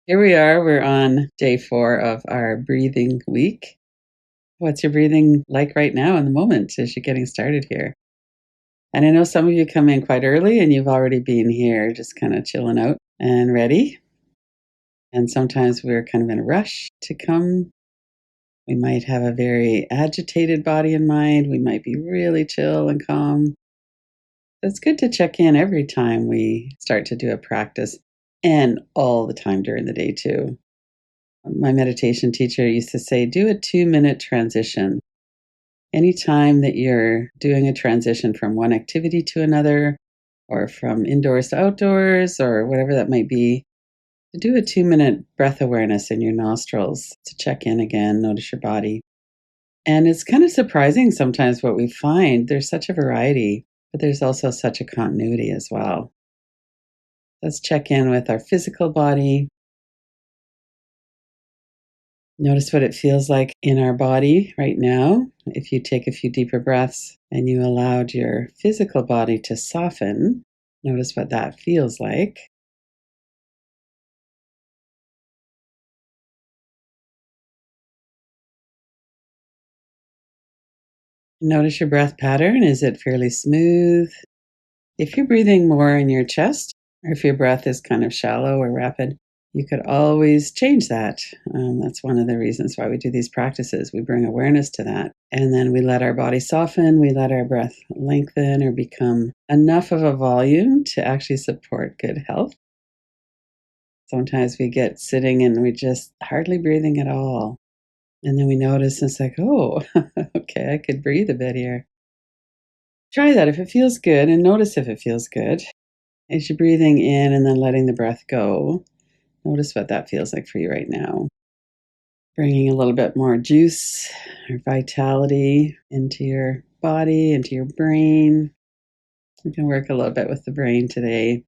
Here we are. We're on day 4 of our breathing week. What's your breathing like right now in the moment as you're getting started here? And I know some of you come in quite early and you've already been here just kind of chilling out and ready. And sometimes we're kind of in a rush to come. We might have a very agitated body and mind. We might be really chill and calm. It's good to check in every time we start to do a practice and all the time during the day, too. My meditation teacher used to say, do a 2-minute transition. Anytime that you're doing a transition from one activity to another, or from indoors to outdoors, or whatever that might be, to do a 2-minute breath awareness in your nostrils to check in again, notice your body. And it's kind of surprising sometimes what we find. There's such a variety, but there's also such a continuity as well. Let's check in with our physical body. Notice what it feels like in our body right now. If you take a few deeper breaths and you allowed your physical body to soften, notice what that feels like. Notice your breath pattern. Is it fairly smooth? If you're breathing more in your chest, or if your breath is kind of shallow or rapid, you could always change that. That's one of the reasons why we do these practices. We bring awareness to that. And then we let our body soften. We let our breath lengthen or become enough of a volume to actually support good health. Sometimes we get sitting and we're just hardly breathing at all. And then we notice it's like, oh, okay, I could breathe a bit here. Try that if it feels good and notice if it feels good. As you're breathing in and then letting the breath go, notice what that feels like for you right now. Bringing a little bit more juice or vitality into your body, into your brain. We can work a little bit with the brain today.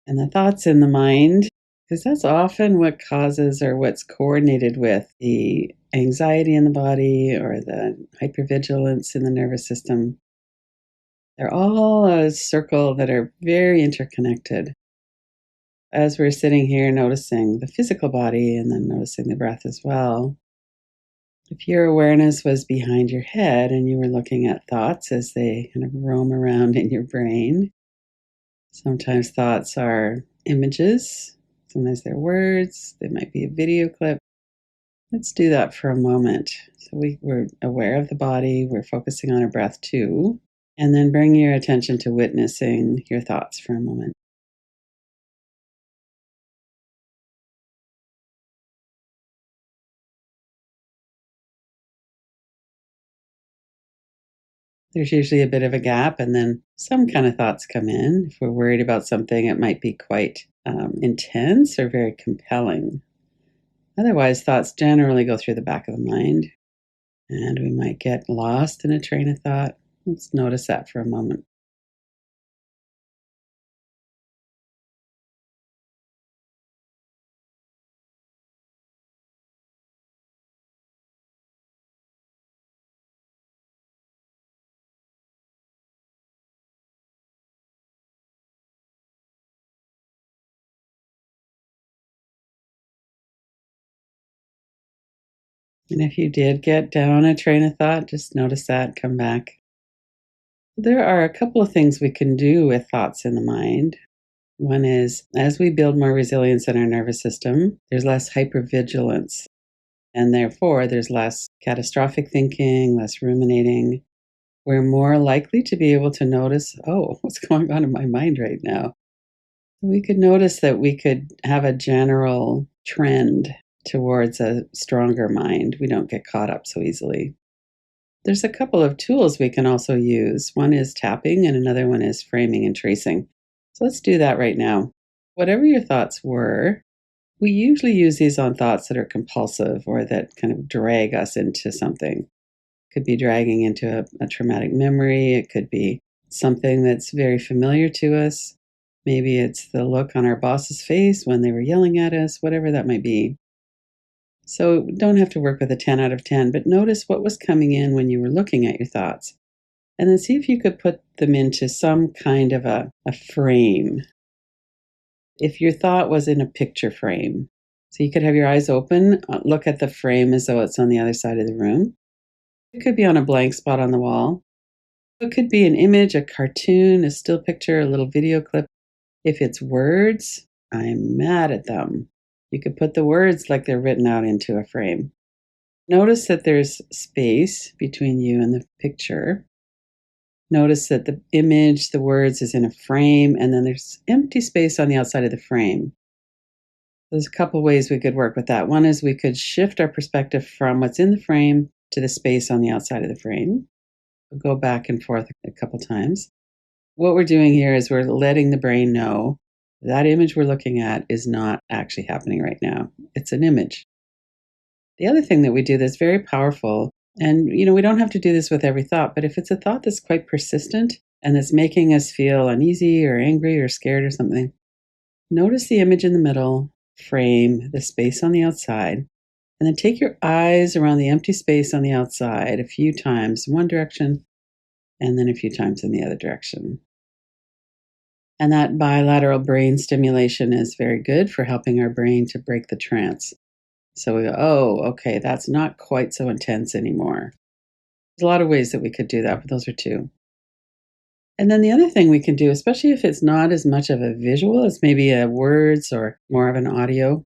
And the thoughts in the mind, because that's often what causes or what's coordinated with the anxiety in the body or the hypervigilance in the nervous system. They're all a circle that are very interconnected. As we're sitting here noticing the physical body and then noticing the breath as well, if your awareness was behind your head and you were looking at thoughts as they kind of roam around in your brain, sometimes thoughts are images, sometimes they're words, they might be a video clip. Let's do that for a moment. So we're aware of the body, we're focusing on our breath too, and then bring your attention to witnessing your thoughts for a moment. There's usually a bit of a gap, and then some kind of thoughts come in. If we're worried about something, it might be quite intense or very compelling. Otherwise, thoughts generally go through the back of the mind, and we might get lost in a train of thought. Let's notice that for a moment. And if you did get down a train of thought, just notice that, come back. There are a couple of things we can do with thoughts in the mind. One is as we build more resilience in our nervous system, there's less hypervigilance. And therefore, there's less catastrophic thinking, less ruminating. We're more likely to be able to notice, oh, what's going on in my mind right now? We could notice that we could have a general trend towards a stronger mind. We don't get caught up so easily. There's a couple of tools we can also use. One is tapping, and another one is framing and tracing. So let's do that right now. Whatever your thoughts were, we usually use these on thoughts that are compulsive or that kind of drag us into something. It could be dragging into a traumatic memory. It could be something that's very familiar to us. Maybe it's the look on our boss's face when they were yelling at us, whatever that might be. So don't have to work with a 10 out of 10, but notice what was coming in when you were looking at your thoughts. And then see if you could put them into some kind of a frame. if your thought was in a picture frame. So you could have your eyes open, look at the frame as though it's on the other side of the room. It could be on a blank spot on the wall. It could be an image, a cartoon, a still picture, a little video clip. If it's words, I'm mad at them. You could put the words like they're written out into a frame. Notice that there's space between you and the picture. Notice that the image, the words is in a frame, and then there's empty space on the outside of the frame. There's a couple ways we could work with that. One is we could shift our perspective from what's in the frame to the space on the outside of the frame. We'll go back and forth a couple times. What we're doing here is we're letting the brain know that image we're looking at is not actually happening right now. It's an image. The other thing that we do that's very powerful, and we don't have to do this with every thought, but if it's a thought that's quite persistent and that's making us feel uneasy or angry or scared or something, notice the image in the middle, frame, the space on the outside, and then take your eyes around the empty space on the outside a few times in one direction and then a few times in the other direction. And that bilateral brain stimulation is very good for helping our brain to break the trance. So we go, oh, okay, that's not quite so intense anymore. There's a lot of ways that we could do that, but those are two. And then the other thing we can do, especially if it's not as much of a visual as maybe a words or more of an audio,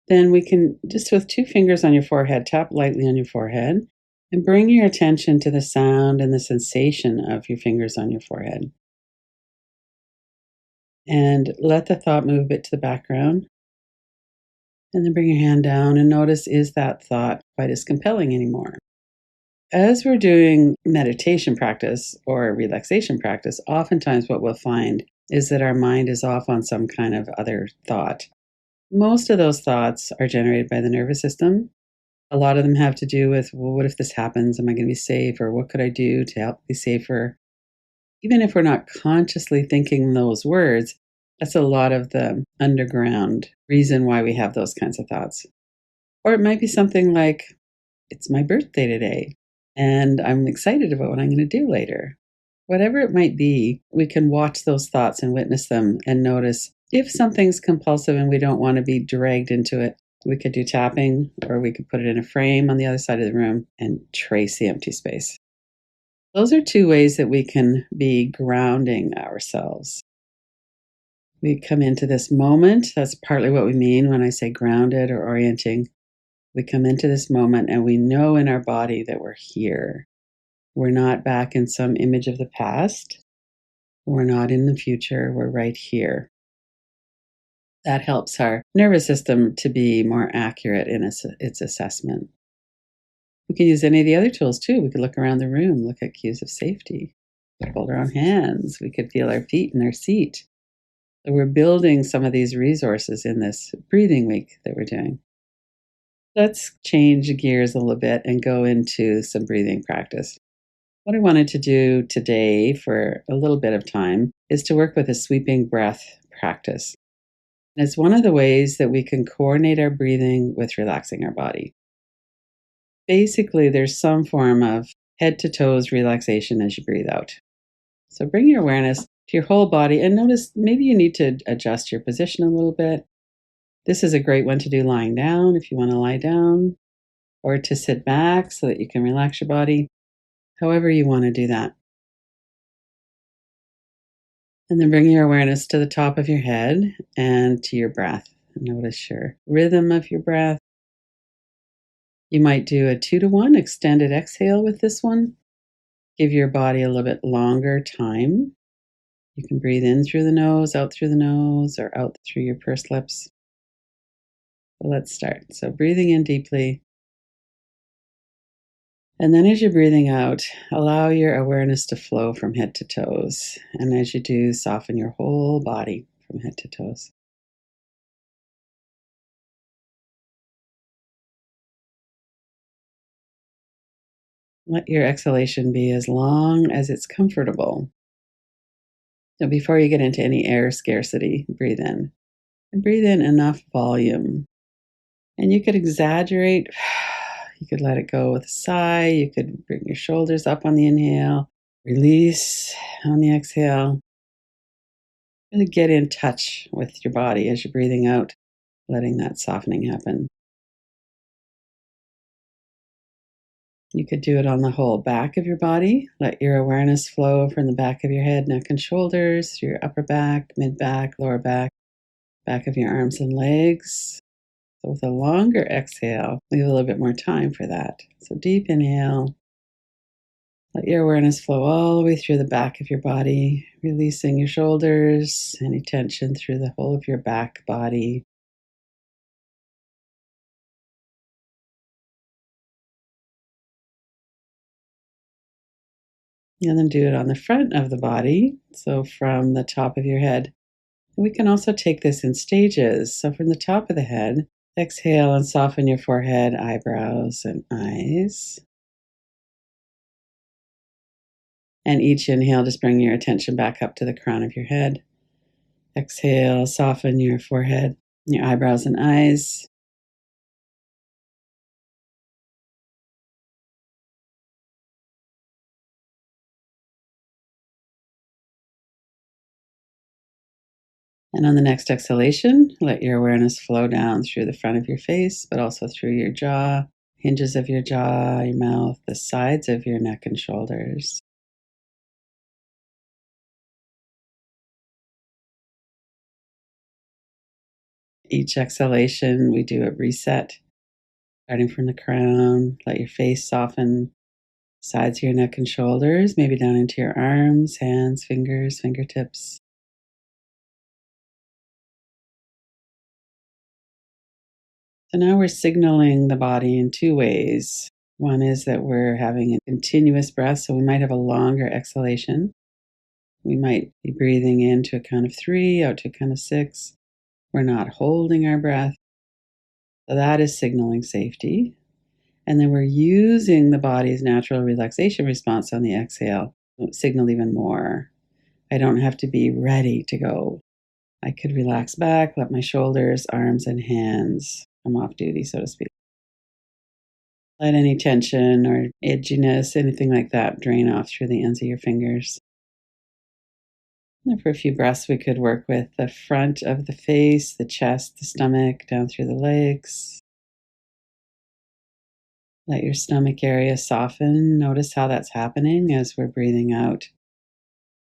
then we can just with 2 fingers on your forehead, tap lightly on your forehead and bring your attention to the sound and the sensation of your fingers on your forehead. And let the thought move a bit to the background. And then bring your hand down and notice, is that thought quite as compelling anymore? As we're doing meditation practice or relaxation practice, oftentimes what we'll find is that our mind is off on some kind of other thought. Most of those thoughts are generated by the nervous system. A lot of them have to do with, well, what if this happens? Am I going to be safe? Or what could I do to help be safer? Even if we're not consciously thinking those words, that's a lot of the underground reason why we have those kinds of thoughts. Or it might be something like, it's my birthday today, and I'm excited about what I'm going to do later. Whatever it might be, we can watch those thoughts and witness them and notice if something's compulsive and we don't want to be dragged into it. We could do tapping, or we could put it in a frame on the other side of the room and trace the empty space. Those are 2 ways that we can be grounding ourselves. We come into this moment. That's partly what we mean when I say grounded or orienting. We come into this moment and we know in our body that we're here. We're not back in some image of the past. We're not in the future. We're right here. That helps our nervous system to be more accurate in its assessment. We can use any of the other tools too. We could look around the room, look at cues of safety. We could hold our own hands. We could feel our feet in our seat. So we're building some of these resources in this breathing week that we're doing. Let's change gears a little bit and go into some breathing practice. What I wanted to do today for a little bit of time is to work with a sweeping breath practice. And it's one of the ways that we can coordinate our breathing with relaxing our body. Basically, there's some form of head to toes relaxation as you breathe out. So bring your awareness to your whole body and notice maybe you need to adjust your position a little bit. This is a great one to do lying down if you want to lie down, or to sit back so that you can relax your body, however you want to do that. And then bring your awareness to the top of your head and to your breath. Notice your rhythm of your breath. You might do a 2-to-1 extended exhale with this one. Give your body a little bit longer time. You can breathe in through the nose, out through the nose, or out through your pursed lips. So let's start. So breathing in deeply. And then as you're breathing out, allow your awareness to flow from head to toes. And as you do, soften your whole body from head to toes. Let your exhalation be as long as it's comfortable. So before you get into any air scarcity, breathe in. And breathe in enough volume. And you could exaggerate. You could let it go with a sigh. You could bring your shoulders up on the inhale. Release on the exhale. Really get in touch with your body as you're breathing out, letting that softening happen. You could do it on the whole back of your body. Let your awareness flow from the back of your head, neck, and shoulders, through your upper back, mid back, lower back of your arms and legs. So, with a longer exhale, leave a little bit more time for that. So, deep inhale. Let your awareness flow all the way through the back of your body, releasing your shoulders, any tension through the whole of your back body. And then do it on the front of the body. So, from the top of your head. We can also take this in stages. So, from the top of the head, exhale and soften your forehead, eyebrows, and eyes. And each inhale, just bring your attention back up to the crown of your head. Exhale, soften your forehead, your eyebrows, and eyes. And on the next exhalation, let your awareness flow down through the front of your face, but also through your jaw, hinges of your jaw, your mouth, the sides of your neck and shoulders. Each exhalation, we do a reset, starting from the crown. Let your face soften, sides of your neck and shoulders, maybe down into your arms, hands, fingers, fingertips. So now we're signaling the body in two ways. One is that we're having a continuous breath, so we might have a longer exhalation. We might be breathing in to a count of 3, out to a count of 6. We're not holding our breath. So that is signaling safety. And then we're using the body's natural relaxation response on the exhale to signal even more. I don't have to be ready to go. I could relax back, let my shoulders, arms, and hands come off duty, so to speak. Let any tension or edginess, anything like that, drain off through the ends of your fingers. And for a few breaths, we could work with the front of the face, the chest, the stomach, down through the legs. Let your stomach area soften. Notice how that's happening as we're breathing out.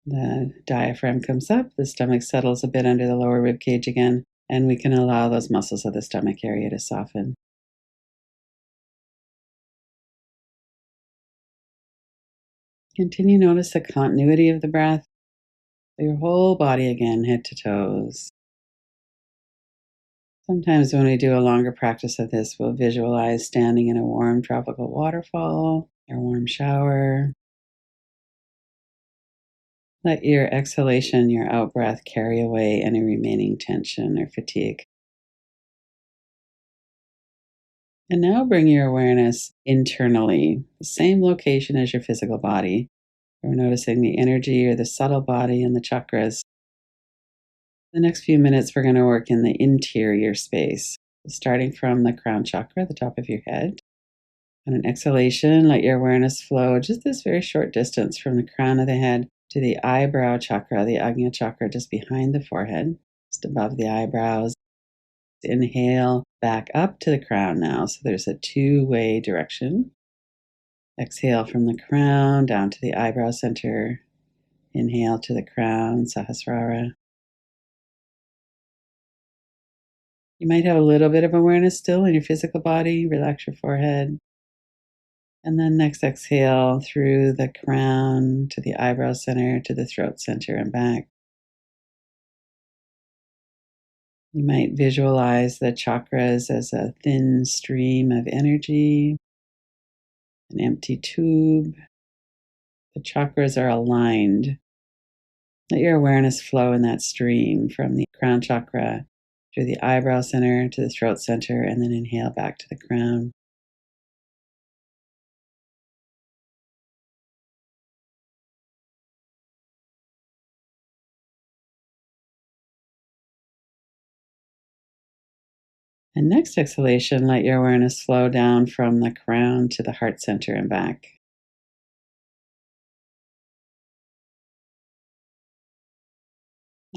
The diaphragm comes up, the stomach settles a bit under the lower rib cage again, and we can allow those muscles of the stomach area to soften. Continue to notice the continuity of the breath, your whole body again, head to toes. Sometimes when we do a longer practice of this, we'll visualize standing in a warm tropical waterfall or warm shower. Let your exhalation, your out breath, carry away any remaining tension or fatigue. And now bring your awareness internally, the same location as your physical body. We're noticing the energy or the subtle body and the chakras. The next few minutes, we're going to work in the interior space, starting from the crown chakra, the top of your head. On an exhalation, let your awareness flow just this very short distance from the crown of the head to the eyebrow chakra, the Ajna chakra, just behind the forehead, just above the eyebrows. Inhale back up to the crown now. So there's a two-way direction. Exhale from the crown down to the eyebrow center. Inhale to the crown, Sahasrara. You might have a little bit of awareness still in your physical body. Relax your forehead. And then next exhale through the crown to the eyebrow center to the throat center and back. You might visualize the chakras as a thin stream of energy, an empty tube. The chakras are aligned. Let your awareness flow in that stream from the crown chakra through the eyebrow center to the throat center, and then inhale back to the crown. And next exhalation, let your awareness flow down from the crown to the heart center and back.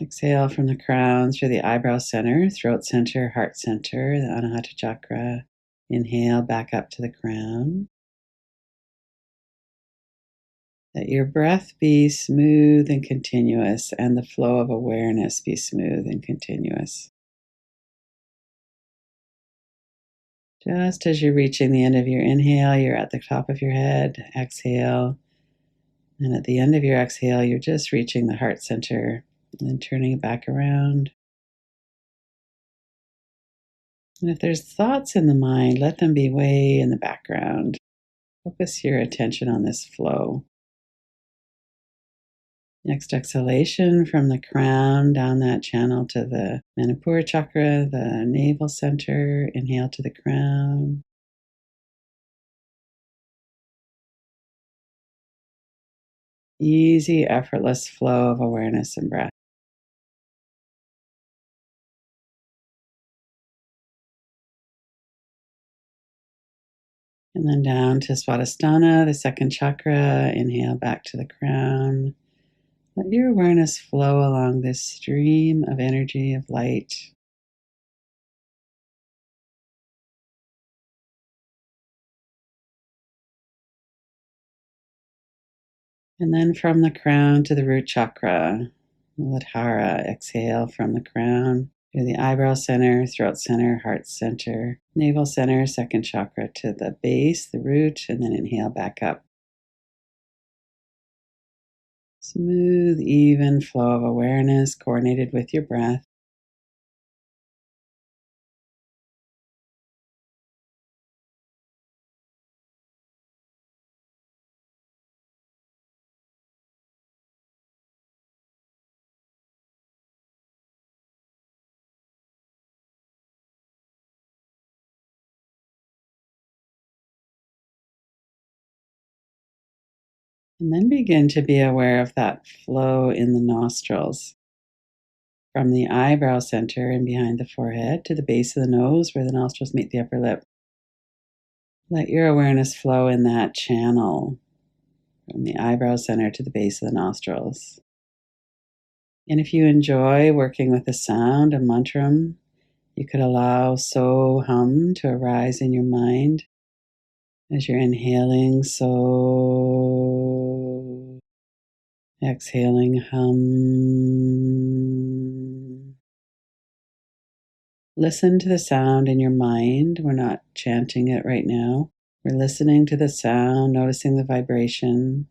Exhale from the crown through the eyebrow center, throat center, heart center, the Anahata chakra. Inhale back up to the crown. Let your breath be smooth and continuous, and the flow of awareness be smooth and continuous. Just as you're reaching the end of your inhale, you're at the top of your head. Exhale. And at the end of your exhale, you're just reaching the heart center and then turning it back around. And if there's thoughts in the mind, let them be way in the background. Focus your attention on this flow. Next exhalation from the crown down that channel to the Manipura chakra, the navel center. Inhale to the crown. Easy, effortless flow of awareness and breath. And then down to Swadhisthana, the second chakra. Inhale back to the crown. Let your awareness flow along this stream of energy, of light. And then from the crown to the root chakra, Muladhara. Exhale from the crown to the eyebrow center, throat center, heart center, navel center, second chakra to the base, the root, and then inhale back up. Smooth, even flow of awareness coordinated with your breath. And then begin to be aware of that flow in the nostrils. From the eyebrow center and behind the forehead to the base of the nose where the nostrils meet the upper lip. Let your awareness flow in that channel from the eyebrow center to the base of the nostrils. And if you enjoy working with the sound, a mantram, you could allow so hum to arise in your mind as you're inhaling so, exhaling hum. Listen to the sound in your mind. We're not chanting it right now. We're listening to the sound, noticing the vibration.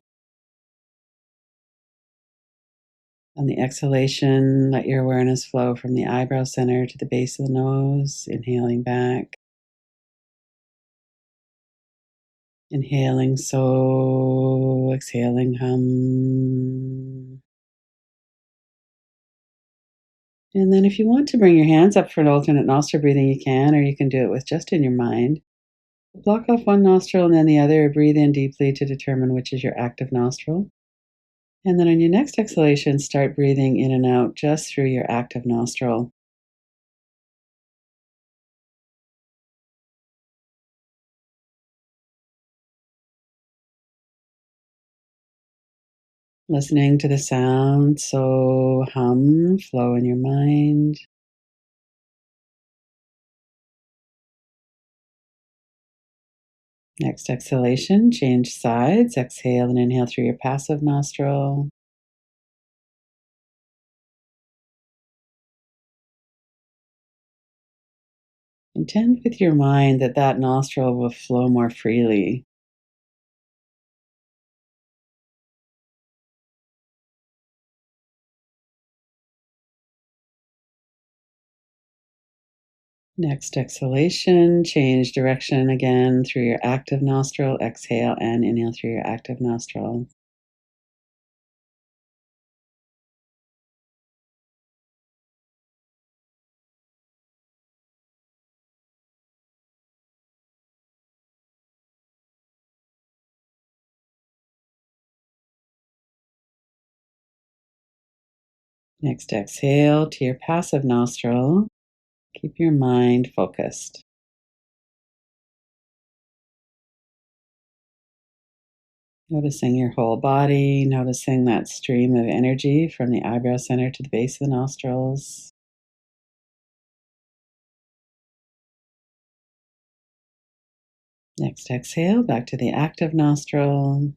On the exhalation, let your awareness flow from the eyebrow center to the base of the nose, inhaling back. Inhaling so, exhaling hum. And then if you want to bring your hands up for an alternate nostril breathing, you can, or you can do it with just in your mind. Block off one nostril and then the other. Breathe in deeply to determine which is your active nostril. And then on your next exhalation, start breathing in and out just through your active nostril. Listening to the sound, so hum, flow in your mind. Next exhalation, change sides. Exhale and inhale through your passive nostril. Intend with your mind that that nostril will flow more freely. Next exhalation, change direction again through your active nostril. Exhale and inhale through your active nostril. Next exhale to your passive nostril. Keep your mind focused. Noticing your whole body, noticing that stream of energy from the eyebrow center to the base of the nostrils. Next exhale, back to the active nostril.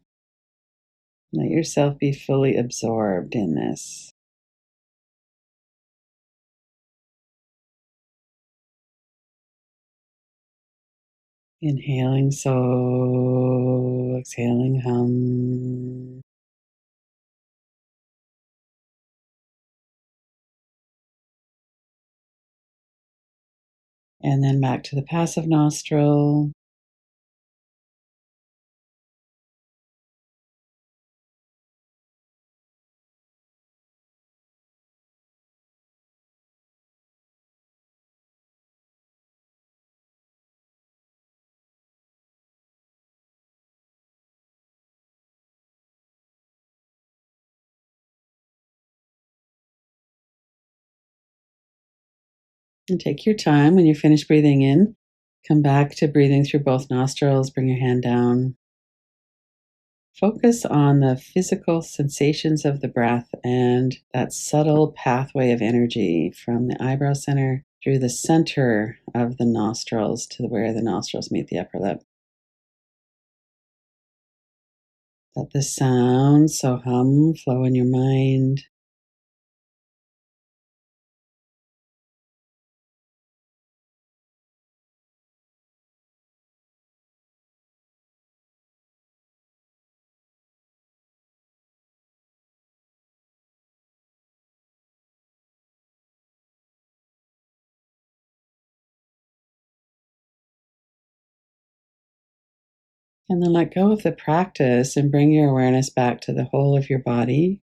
Let yourself be fully absorbed in this. Inhaling so, exhaling hum. And then back to the passive nostril. And take your time when you finish breathing in. Come back to breathing through both nostrils. Bring your hand down. Focus on the physical sensations of the breath and that subtle pathway of energy from the eyebrow center through the center of the nostrils to where the nostrils meet the upper lip. Let the sound, so hum, flow in your mind. And then let go of the practice and bring your awareness back to the whole of your body,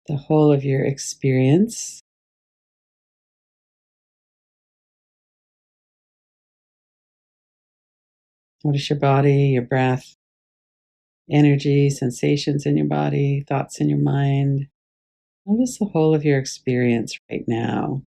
the whole of your experience. Notice your body, your breath, energy, sensations in your body, thoughts in your mind. Notice the whole of your experience right now.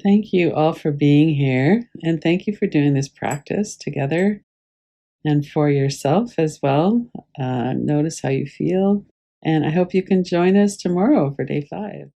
Thank you all for being here, and thank you for doing this practice together and for yourself as well. Notice how you feel, and I hope you can join us tomorrow for day 5.